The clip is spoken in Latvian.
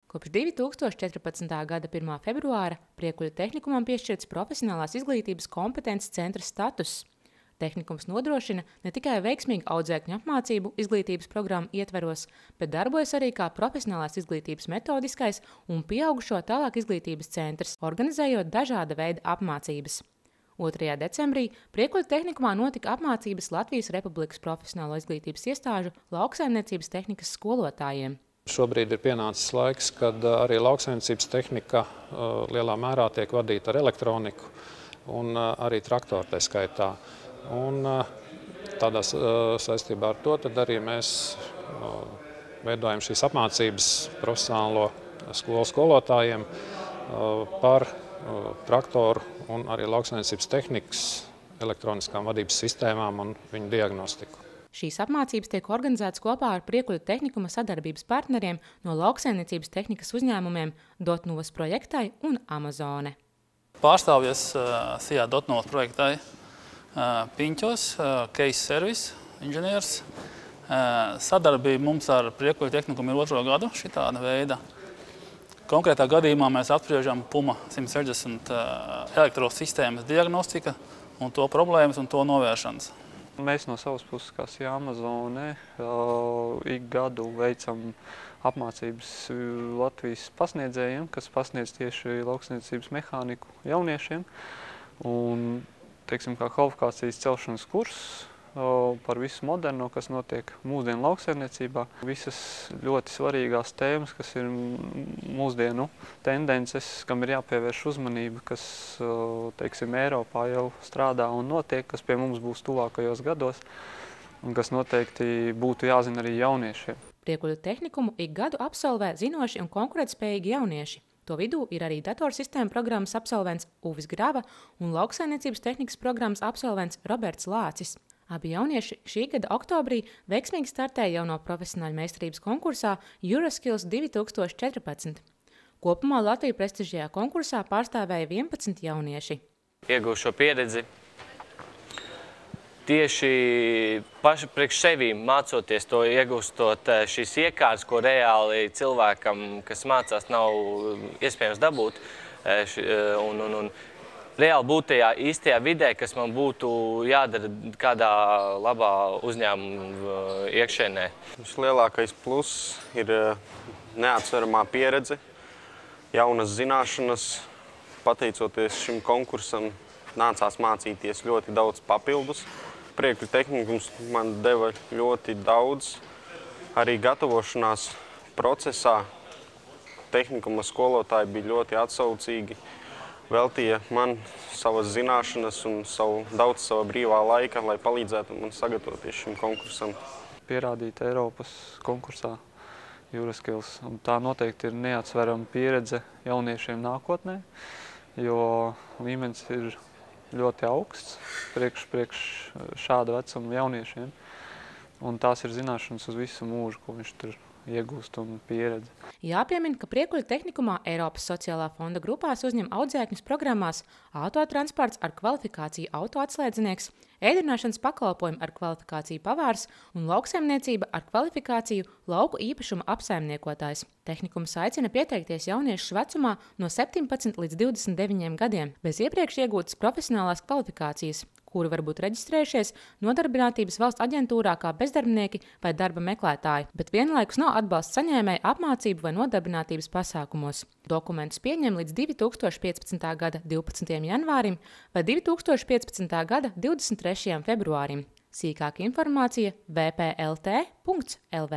Kopš 2014. gada 1. februāra Priekuļu tehnikumam piešķirts profesionālās izglītības kompetences centra status. Tehnikums nodrošina ne tikai veiksmīgu audzēkņu apmācību izglītības programmu ietveros, bet darbojas arī kā profesionālās izglītības metodiskais un pieaugušo tālāk izglītības centrs, organizējot dažāda veida apmācības. 2. decembrī Priekuļu tehnikumā notika apmācības Latvijas Republikas profesionālo izglītības iestāžu lauksaimniecības tehnikas skolotājiem. Šobrīd ir pienācis laiks, kad arī lauksaimniecības tehnika lielā mērā tiek vadīta ar elektroniku un arī traktoru tā skaitā. Un tādā saistībā ar to tad arī mēs veidojam šīs apmācības profesionālo skolu skolotājiem par traktoru un arī lauksaimniecības tehnikas elektroniskām vadības sistēmām un viņu diagnostiku. Šīs apmācības tiek organizētas kopā ar Priekuļu tehnikuma sadarbības partneriem no lauksaimniecības tehnikas uzņēmumiem Dotnuvas projektai un Amazone. Pārstāvjas SIA Dotnuvas projektai Piņķos, case service inženieris. Sadarbība mums ar Priekuļu tehnikumu ir 2. gadu šitāda veida. Konkrētā gadījumā mēs apspriežam PUMA 160 elektrosistēmas diagnostika un to problēmas un to novēršanas. Mēs no savas puses, kā SIA Amazone, ik gadu veicam apmācības Latvijas pasniedzējiem, kas pasniedz tieši lauksniecības mehāniku jauniešiem. Un, teiksim, kā kvalifikācijas celšanas kurs par visu moderno, kas notiek mūsdienu lauksaimniecībā. Visas ļoti svarīgās tēmas, kas ir mūsdienu tendences, kam ir jāpievērš uzmanība, kas, teiksim, Eiropā jau strādā un notiek, kas pie mums būs tuvākajos gados un kas noteikti būtu jāzina arī jauniešiem. Priekuļu tehnikumu ik gadu absolvē zinoši un konkurētspējīgi jaunieši. To vidū ir arī datorsistēma programmas absolvents Uvis Grava un lauksaimniecības tehnikas programmas absolvents Roberts Lācis. Abi jaunieši šī gada oktobrī veiksmīgi startēja jau no profesionāļu meistarības konkursā Euroskills 2014. Kopumā Latviju prestižajā konkursā pārstāvēja 11 jaunieši. Iegūšu šo pieredzi tieši paši priekš sevīm mācoties to, iegūstot šīs iekārtas, ko reāli cilvēkam, kas mācās, nav iespējams dabūt. Reāli būt tajā īstajā vidē, kas man būtu jādara kādā labā uzņēmuma iekšēnē. Lielākais pluss ir neatsveramā pieredze, jaunas zināšanas. Pateicoties šim konkursam, nācās mācīties ļoti daudz papildus. Priekuļu tehnikums man deva ļoti daudz. Arī gatavošanās procesā tehnikuma skolotāji bija ļoti atsaucīgi. Veltīja man savas zināšanas un daudz sava brīvā laika, lai palīdzētu man sagatavoties šim konkursam. Pierādīt Eiropas konkursā Euroskills. Tā noteikti ir neatsverama pieredze jauniešiem nākotnē, jo līmenis ir ļoti augsts priekš šāda vecuma jauniešiem. Un tās ir zināšanas uz visu mūžu, ko viņš tur iegūst un pieredzi. Jāpiemina, ka Priekuļu tehnikumā Eiropas sociālā fonda grupās uzņem audzēkņus programmās autotransports ar kvalifikāciju autoatslēdznieks, ēdināšanas pakalpojumi ar kvalifikāciju pavārs un lauksaimniecība ar kvalifikāciju lauku īpašuma apsaimniekotājs. Tehnikums aicina pieteikties jauniešus vecumā no 17 līdz 29 gadiem bez iepriekš iegūtas profesionālās kvalifikācijas, kuri var būt reģistrējušies Nodarbinātības valsts aģentūrā kā bezdarbnieki vai darba meklētāji, bet vienlaikus nav atbalsta saņēmēja apmācību vai nodarbinātības pasākumos. Dokumentus pieņem līdz 2015. gada 12. janvārim vai 2015. gada 23. februārim. Sīkāka informācija vplt.lv.